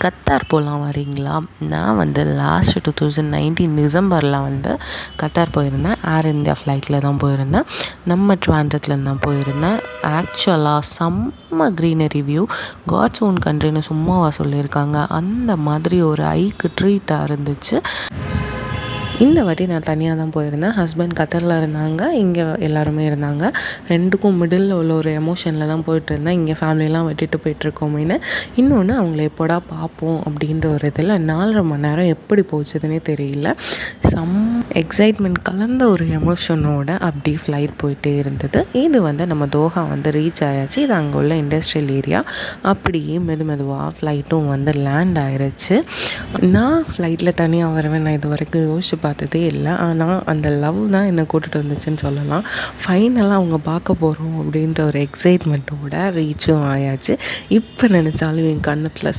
Qatar போகலாம் வரீங்களா? நான் வந்து லாஸ்ட் 2019 டிசம்பரில் வந்து கத்தார் போயிருந்தேன். ஏர் இந்தியா ஃப்ளைட்டில் தான் போயிருந்தேன். நம்ம ட்ரிவாண்ட்ரத்துலேருந்து தான் போயிருந்தேன். ஆக்சுவலாக செம்ம க்ரீனரி வியூ. காட்ஸ் ஓன் கண்ட்ரின்னு சும்மாவா சொல்லியிருக்காங்க. அந்த மாதிரி ஒரு ஐக்கு ட்ரீட்டாக இருந்துச்சு. இந்த வாட்டி நான் தனியாக தான் போயிருந்தேன். ஹஸ்பண்ட் கத்தரில் இருந்தாங்க, இங்கே எல்லாருமே இருந்தாங்க. ரெண்டுக்கும் மிடில் உள்ள ஒரு எமோஷனில் தான் போயிட்டுருந்தேன். இங்கே ஃபேமிலியெலாம் விட்டுட்டு போயிட்டுருக்கோமேன்னு. இன்னொன்று அவங்கள எப்போடா பார்ப்போம் அப்படின்ற ஒரு இதில் 4.5 மணி நேரம் எப்படி போச்சுதுன்னே தெரியல. சம் எக்ஸைட்மெண்ட் கலந்த ஒரு எமோஷனோட அப்படி ஃப்ளைட் போயிட்டே இருந்தது. இது வந்து நம்ம தோஹா வந்து ரீச் ஆயாச்சு. இது அங்கே உள்ள இண்டஸ்ட்ரியல் ஏரியா. அப்படியே மெதுவாக ஃப்ளைட்டும் வந்து லேண்ட் ஆயிடுச்சு. நான் ஃப்ளைட்டில் தனியாக வருவேன் நான் இது வரைக்கும் யோசிச்சு பார்த்ததே இல்லை. ஆனால் அந்த லவ் தான் என்னை கூட்டிகிட்டு வந்துச்சுன்னு சொல்லலாம். ஃபைனலாக அவங்க பார்க்க போகிறோம் அப்படின்ற ஒரு எக்ஸைட்மெண்ட்டோட ரீச்சும் ஆயாச்சு. இப்போ நினச்சாலும் என் கண்ணத்தில்